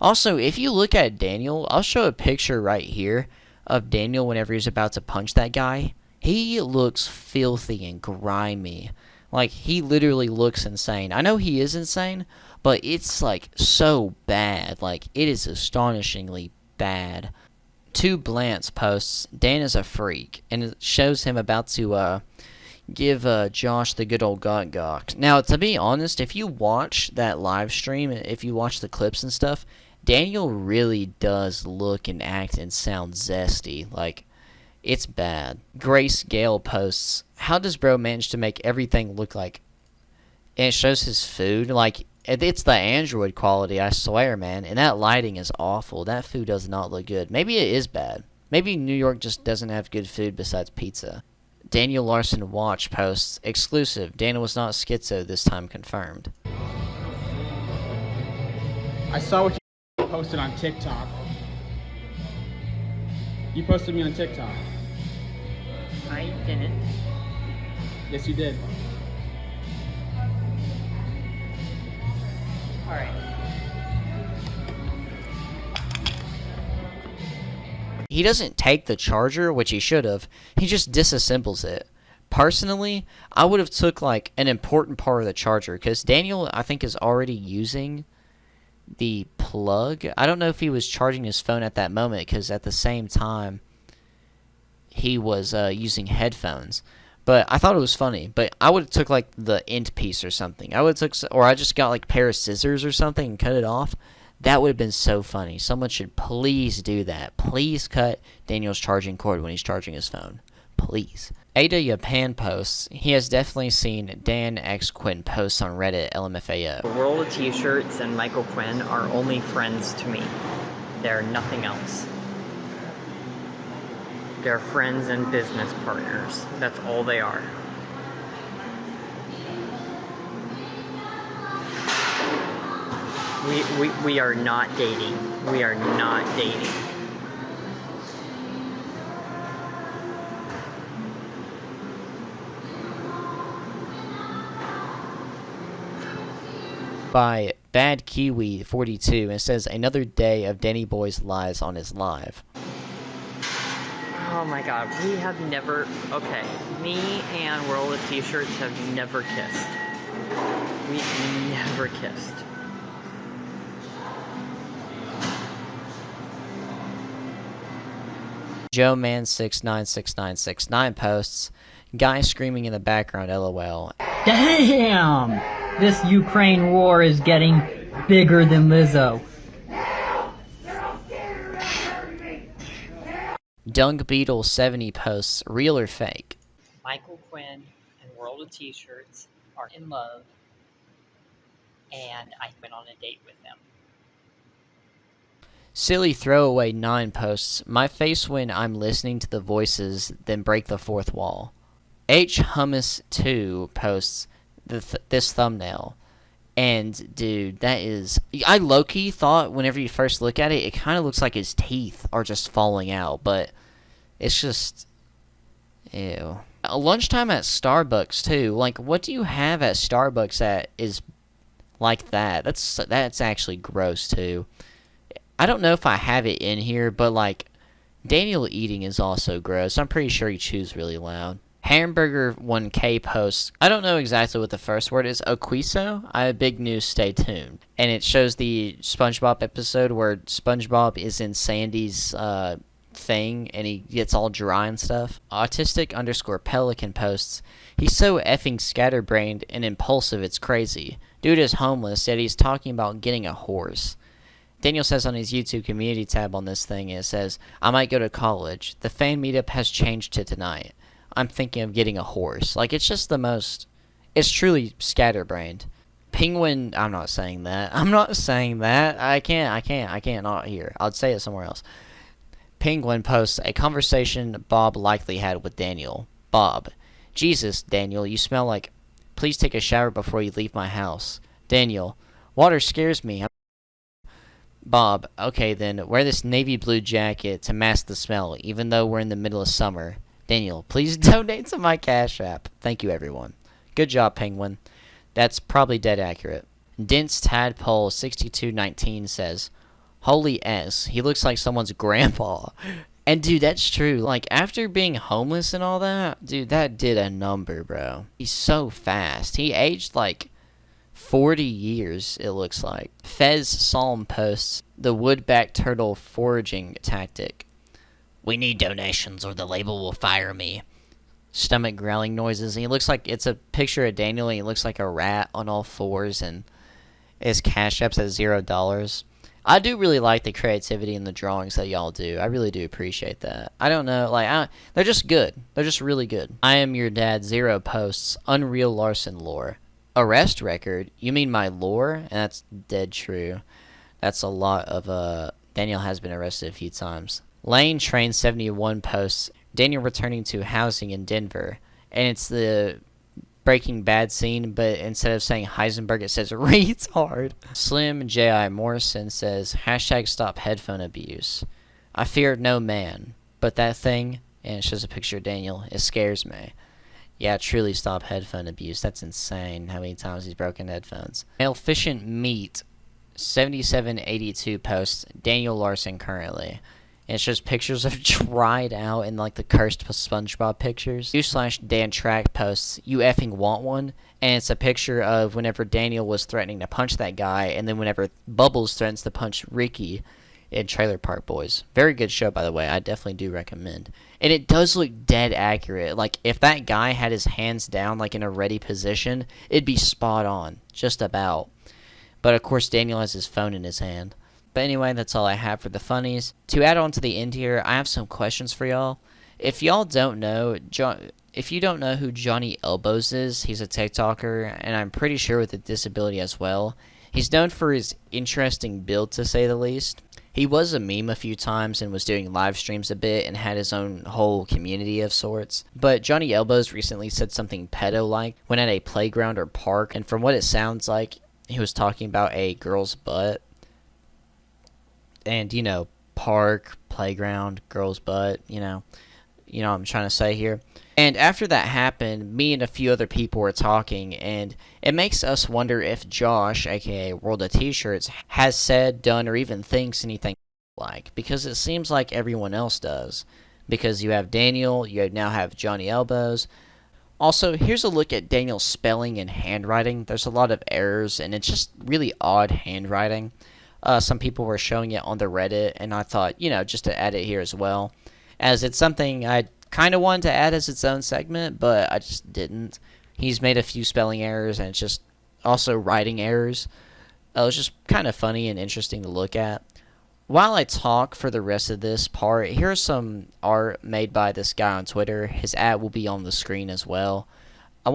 Also, if you look at Daniel, I'll show a picture right here of Daniel whenever he's about to punch that guy. He looks filthy and grimy. Like, he literally looks insane. I know he is insane, but it's, like, so bad. Like, it is astonishingly bad. Two Blance posts, "Dan is a freak," and it shows him about to, give Josh the good old gawk. Now, to be honest, if you watch that live stream, if you watch the clips and stuff, Daniel really does look and act and sound zesty. Like, it's bad. Grace Gale posts, "How does bro manage to make everything look like..." And it shows his food. Like, it's the Android quality, I swear, man. And that lighting is awful. That food does not look good. Maybe it is bad. Maybe New York just doesn't have good food besides pizza. Daniel Larson Watch posts, "Exclusive, Daniel was not schizo this time confirmed." I saw what you posted on TikTok. You posted me on TikTok. I didn't. Yes, you did. Alright. He doesn't take the charger, which he should have. He just disassembles it. Personally, I would have took like an important part of the charger, because Daniel, I think, is already using the plug. I don't know if he was charging his phone at that moment, because at the same time he was using headphones. But I thought it was funny. But I would have took like the end piece or something. Or I just got like a pair of scissors or something and cut it off. That would have been so funny. Someone should please do that. Please cut Daniel's charging cord when he's charging his phone. Please. Ada Japan posts, he has definitely seen Dan X Quinn posts on Reddit LMFAO. World of T-Shirts and Michael Quinn are only friends to me. They're nothing else. They're friends and business partners. That's all they are. We are not dating. We are not dating. By Bad Kiwi 42, and it says another day of Danny Boy's lies on his live. Oh my god, we have never... Okay, me and World of T-Shirts have never kissed. We've never kissed. Joe Man 696969 posts, guy screaming in the background, LOL. Damn! This Ukraine war is getting bigger than Lizzo. Dung Beetle 70 posts, real or fake? Michael Quinn and World of T-Shirts are in love, and I went on a date with them. Silly Throwaway 9 posts, my face when I'm listening to the voices, then break the fourth wall. H Hummus 2 posts this thumbnail, and dude, that is... I low-key thought whenever you first look at it, it kind of looks like his teeth are just falling out, but it's just... Ew. Lunchtime at Starbucks, too. Like, what do you have at Starbucks that is like that? That's actually gross, too. I don't know if I have it in here, but, like, Daniel eating is also gross. I'm pretty sure he chews really loud. Hamburger 1K posts, I don't know exactly what the first word is, Oquiso? I have big news, stay tuned. And it shows the SpongeBob episode where SpongeBob is in Sandy's thing and he gets all dry and stuff. Autistic_Pelican posts, he's so effing scatterbrained and impulsive it's crazy. Dude is homeless, yet he's talking about getting a horse. Daniel says on his YouTube community tab on this thing, it says, I might go to college. The fan meetup has changed to tonight. I'm thinking of getting a horse. Like, it's just the most... It's truly scatterbrained. Penguin... I'm not saying that. I'm not saying that. I can't not here. I'll say it somewhere else. Penguin posts a conversation Bob likely had with Daniel. Bob. Jesus, Daniel, you smell like... Please take a shower before you leave my house. Daniel. Water scares me. Bob. Okay, then, wear this navy blue jacket to mask the smell, even though we're in the middle of summer. Daniel, please donate to my Cash App. Thank you, everyone. Good job, Penguin. That's probably dead accurate. Dense Tadpole 6219 says, Holy S, he looks like someone's grandpa. And dude, that's true. Like, after being homeless and all that, dude, that did a number, bro. He's so fast. He aged like 40 years, it looks like. Fez Psalm posts, the woodback turtle foraging tactic. We need donations or the label will fire me. Stomach growling noises. And he looks like... It's a picture of Daniel and he looks like a rat on all fours. And his Cash App's at $0. I do really like the creativity in the drawings that y'all do. I really do appreciate that. I don't know. Like, they're just good. They're just really good. I am your dad. 0 posts. Unreal Larson lore. Arrest record? You mean my lore? And that's dead true. That's a lot of... Daniel has been arrested a few times. Lane Train 71 posts, Daniel returning to housing in Denver, and it's the Breaking Bad scene, but instead of saying Heisenberg, it says retard. Slim J.I. Morrison says, hashtag stop headphone abuse. I fear no man, but that thing, and it shows a picture of Daniel, it scares me. Yeah, truly stop headphone abuse. That's insane how many times he's broken headphones. Efficient Meat 7782 posts, Daniel Larson currently. And it's just pictures of dried out and like the cursed SpongeBob pictures. u/Dan_Track posts, "You effing want one?" And it's a picture of whenever Daniel was threatening to punch that guy, and then whenever Bubbles threatens to punch Ricky in Trailer Park Boys. Very good show, by the way. I definitely do recommend. And it does look dead accurate. Like, if that guy had his hands down, like in a ready position, it'd be spot on. Just about. But of course, Daniel has his phone in his hand. But anyway, that's all I have for the funnies. To add on to the end here, I have some questions for y'all. If y'all don't know, if you don't know who Johnny Elbows is, he's a TikToker, and I'm pretty sure with a disability as well. He's known for his interesting build, to say the least. He was a meme a few times and was doing live streams a bit and had his own whole community of sorts. But Johnny Elbows recently said something pedo-like when at a playground or park, and from what it sounds like, he was talking about a girl's butt. And, you know, park, playground, girl's butt, you know what I'm trying to say here. And after that happened, me and a few other people were talking, and it makes us wonder if Josh, aka WorldOfTShirts, has said, done, or even thinks anything like, because it seems like everyone else does. Because you have Daniel, you now have Johnny Elbows. Also, here's a look at Daniel's spelling and handwriting. There's a lot of errors, and it's just really odd handwriting. Some people were showing it on the Reddit, and I thought, just to add it here as well, as it's something I kind of wanted to add as its own segment, but I just didn't. He's made a few spelling errors, and it's just also writing errors. It was just kind of funny and interesting to look at. While I talk for the rest of this part, here's some art made by this guy on Twitter. His ad will be on the screen as well. I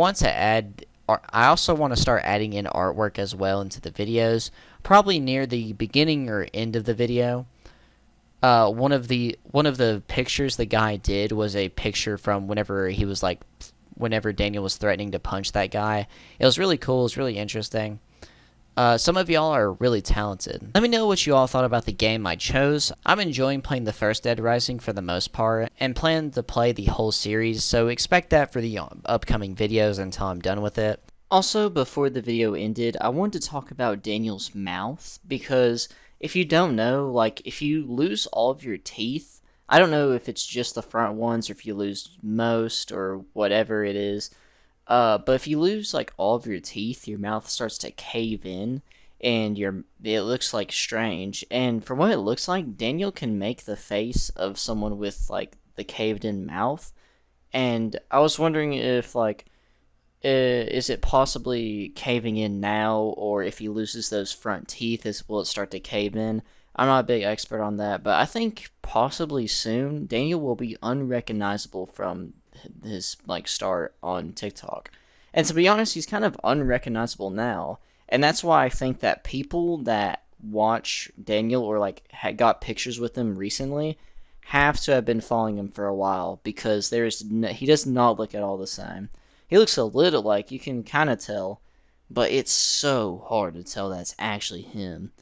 also want to start adding in artwork as well into the videos, probably near the beginning or end of the video. One of the pictures the guy did was a picture from whenever Daniel was threatening to punch that guy. It was really cool. It was really interesting. Some of y'all are really talented. Let me know what you all thought about the game I chose. I'm enjoying playing the first Dead Rising for the most part, and plan to play the whole series, so expect that for the upcoming videos until I'm done with it. Also, before the video ended, I wanted to talk about Daniel's mouth, because if you don't know, if you lose all of your teeth, I don't know if it's just the front ones or if you lose most or whatever it is, but if you lose all of your teeth, your mouth starts to cave in, and it looks strange. And from what it looks like, Daniel can make the face of someone with the caved in mouth. And I was wondering if is it possibly caving in now, or if he loses those front teeth, will it start to cave in? I'm not a big expert on that, but I think possibly soon Daniel will be unrecognizable from his start on TikTok. And to be honest, he's kind of unrecognizable now, and that's why I think that people that watch Daniel or got pictures with him recently have to have been following him for a while, because he does not look at all the same. He looks a little you can kind of tell, but it's so hard to tell that's actually him.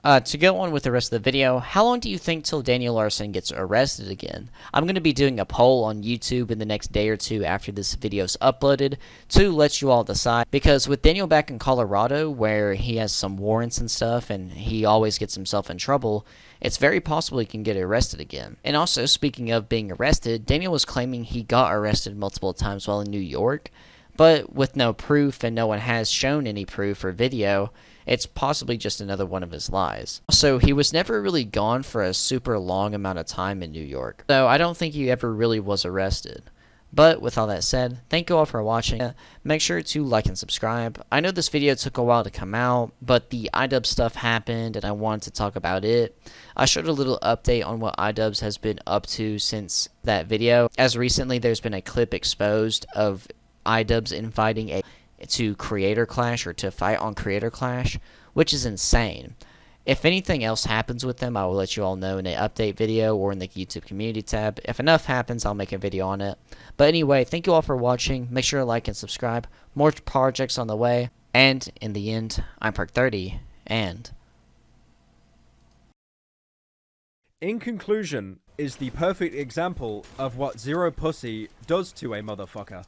To go on with the rest of the video, how long do you think till Daniel Larson gets arrested again? I'm going to be doing a poll on YouTube in the next day or two after this video's uploaded to let you all decide, because with Daniel back in Colorado, where he has some warrants and stuff, and he always gets himself in trouble, it's very possible he can get arrested again. And also, speaking of being arrested, Daniel was claiming he got arrested multiple times while in New York, but with no proof, and no one has shown any proof or video, it's possibly just another one of his lies. So he was never really gone for a super long amount of time in New York, so I don't think he ever really was arrested. But with all that said, thank you all for watching. Make sure to like and subscribe. I know this video took a while to come out, but the iDubbbz stuff happened and I wanted to talk about it. I showed a little update on what iDubbbz has been up to since that video, as recently there's been a clip exposed of iDubbbz inviting to Creator Clash, or to fight on Creator Clash, which is insane. If anything else happens with them, I will let you all know in an update video or in the YouTube community tab. If enough happens, I'll make a video on it. But anyway, thank you all for watching. Make sure to like and subscribe. More projects on the way. And in the end, I'm PERK30, and... In conclusion, is the perfect example of what zero pussy does to a motherfucker.